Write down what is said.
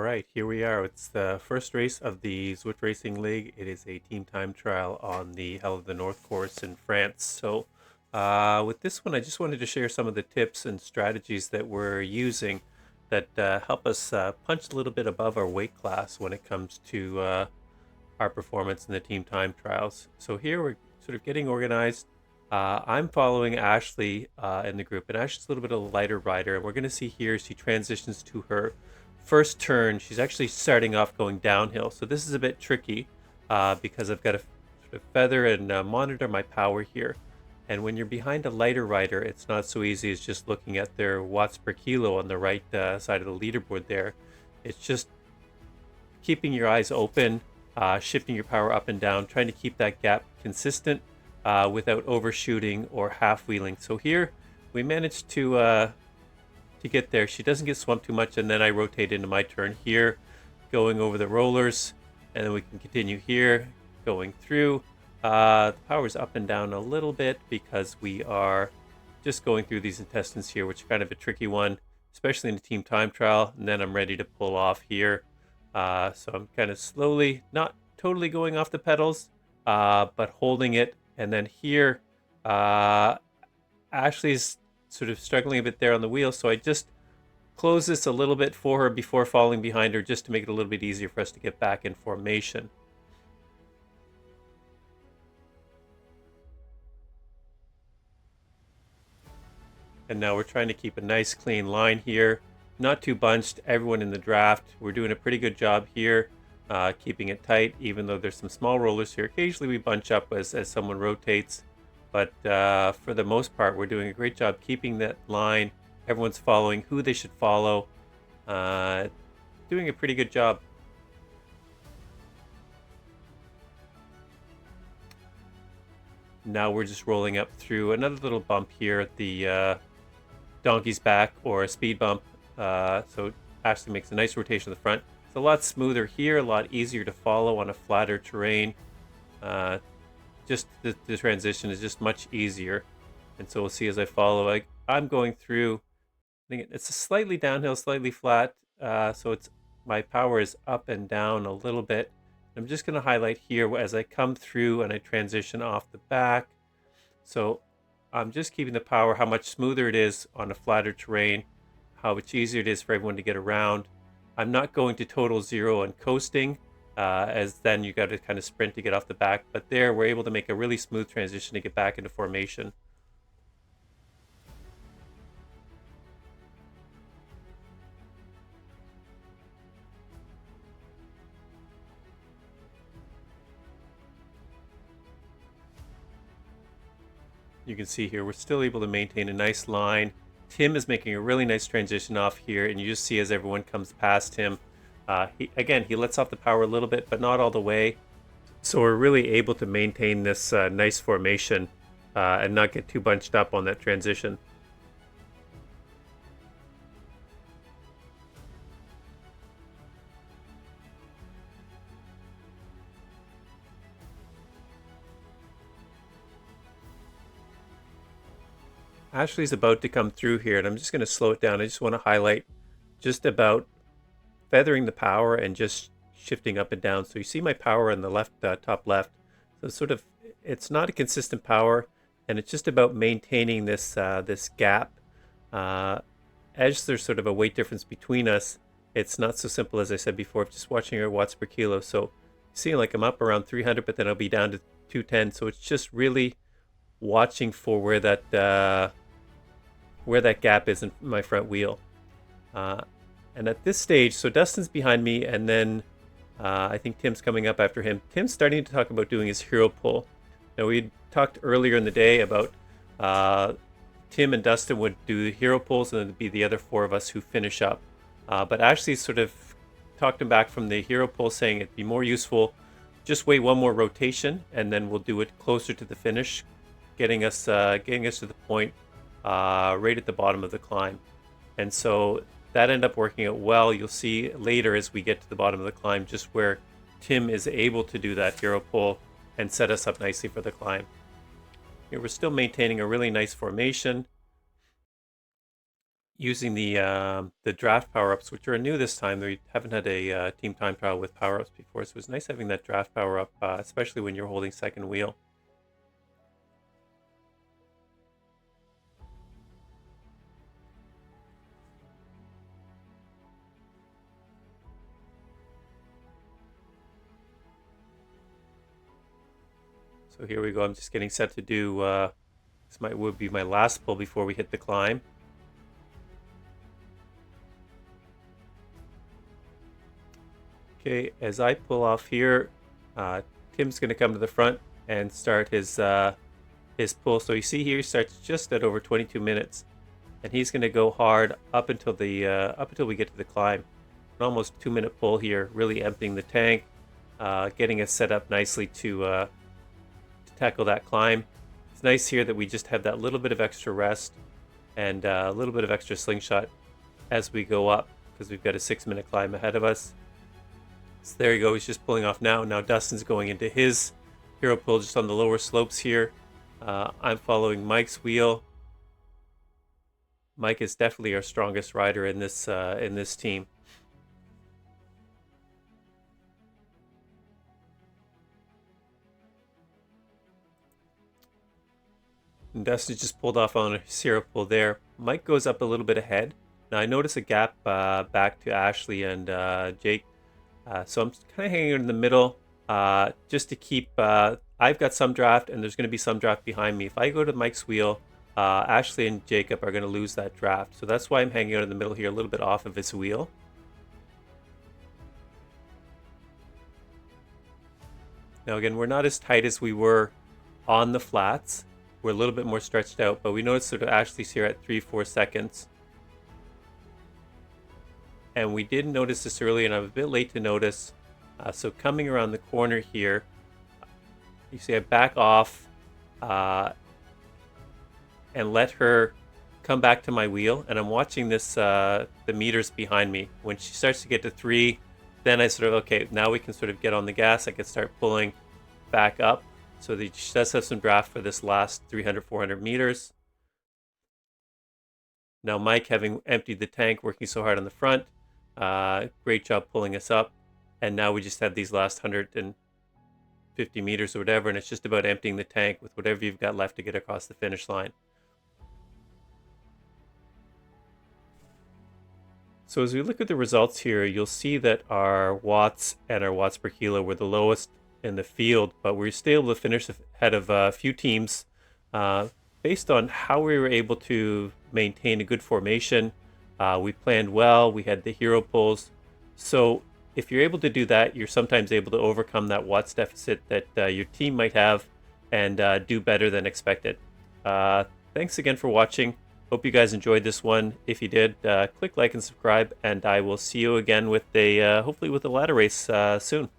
right, here we are. It's the first race of the Zwift Racing League. It is a team time trial on the Hell of the North course in France. So, with this one, I just wanted to share some of the tips and strategies that we're using that help us punch a little bit above our weight class when it comes to our performance in the team time trials. So, here we're sort of getting organized. I'm following Ashley in the group, and Ashley's a little bit of a lighter rider. And we're going to see here she transitions to her first turn. She's actually starting off going downhill. So this is a bit tricky because I've got to sort of feather and monitor my power here. And when you're behind a lighter rider, it's not so easy as just looking at their watts per kilo on the right side of the leaderboard there. It's just keeping your eyes open, shifting your power up and down, trying to keep that gap consistent without overshooting or half wheeling. So here we managed to get there. She doesn't get swamped too much, and then I rotate into my turn here, going over the rollers, and then we can continue here, going through. The power's up and down a little bit because we are just going through these intestines here, which is kind of a tricky one, especially in the team time trial. And then I'm ready to pull off here. So I'm kind of slowly, not totally going off the pedals, but holding it. And then here, Ashley's sort of struggling a bit there on the wheel, so I just close this a little bit for her before falling behind her, just to make it a little bit easier for us to get back in formation. And now we're trying to keep a nice clean line here, not too bunched. Everyone in the draft, we're doing a pretty good job here, keeping it tight, even though there's some small rollers here. Occasionally we bunch up as someone rotates, but for the most part, we're doing a great job keeping that line. Everyone's following who they should follow. Doing a pretty good job. Now we're just rolling up through another little bump here at the donkey's back, or a speed bump. So Ashley makes a nice rotation to the front. It's a lot smoother here, a lot easier to follow on a flatter terrain. Just the transition is just much easier. And so we'll see as I follow. I'm going through, I think it's a slightly downhill, slightly flat. So it's my power is up and down a little bit. I'm just going to highlight here as I come through and I transition off the back. So I'm just keeping the power, how much smoother it is on a flatter terrain, how much easier it is for everyone to get around. I'm not going to total zero and coasting, as then you got to kind of sprint to get off the back. But there, we're able to make a really smooth transition to get back into formation. You can see here, we're still able to maintain a nice line. Tim is making a really nice transition off here, and you just see as everyone comes past him, he lets off the power a little bit, but not all the way. So we're really able to maintain this nice formation and not get too bunched up on that transition. Ashley's about to come through here, and I'm just going to slow it down. I just want to highlight just about feathering the power and just shifting up and down. So you see my power on the left, top left. So it's not a consistent power, and it's just about maintaining this gap. As there's sort of a weight difference between us, it's not so simple as I said before, just watching our watts per kilo. So see, like I'm up around 300, but then I'll be down to 210. So it's just really watching for where that gap is in my front wheel. And at this stage, so Dustin's behind me, and then I think Tim's coming up after him. Tim's starting to talk about doing his hero pull. Now, we talked earlier in the day about Tim and Dustin would do hero pulls, and then it'd be the other four of us who finish up. But Ashley sort of talked him back from the hero pull, saying it'd be more useful just wait one more rotation, and then we'll do it closer to the finish, getting us to the point right at the bottom of the climb. And so that ended up working out well. You'll see later as we get to the bottom of the climb just where Tim is able to do that hero pull and set us up nicely for the climb. Here we're still maintaining a really nice formation. using the draft power-ups, which are new this time. We haven't had a team time trial with power-ups before, so it's nice having that draft power-up, especially when you're holding second wheel. So here we go. I'm just getting set to do, would be my last pull before we hit the climb. Okay, as I pull off here, Tim's going to come to the front and start his pull. So you see here, he starts just at over 22 minutes, and he's going to go hard up until we get to the climb. An almost 2-minute pull here, really emptying the tank, getting us set up nicely to tackle that climb. It's nice here that we just have that little bit of extra rest and a little bit of extra slingshot as we go up, because we've got a 6-minute climb ahead of us. So there you go, he's just pulling off now. Now Dustin's going into his hero pull just on the lower slopes here. I'm following Mike's wheel. Mike is definitely our strongest rider in this team. And Dustin just pulled off on a hero pull there. Mike goes up a little bit ahead. Now I notice a gap back to Ashley and Jake. So I'm kind of hanging in the middle just to keep... I've got some draft, and there's going to be some draft behind me. If I go to Mike's wheel, Ashley and Jacob are going to lose that draft. So that's why I'm hanging out in the middle here, a little bit off of his wheel. Now again, we're not as tight as we were on the flats. We're a little bit more stretched out, but we noticed sort of Ashley's here at 3-4 seconds. And we did notice this early, and I'm a bit late to notice. So coming around the corner here, you see I back off and let her come back to my wheel, and I'm watching this the meters behind me. When she starts to get to 3, then I sort of, okay, now we can sort of get on the gas. I can start pulling back up. So she does have some draft for this last 300, 400 meters. Now Mike, having emptied the tank, working so hard on the front, great job pulling us up. And now we just have these last 150 meters or whatever, and it's just about emptying the tank with whatever you've got left to get across the finish line. So as we look at the results here, you'll see that our watts and our watts per kilo were the lowest in the field, but we're still able to finish ahead of a few teams based on how we were able to maintain a good formation. We planned well, we had the hero pulls. So if you're able to do that, you're sometimes able to overcome that watts deficit that your team might have and do better than expected. Thanks again for watching. Hope you guys enjoyed this one. If you did, click like and subscribe, and I will see you again with hopefully with a ladder race soon.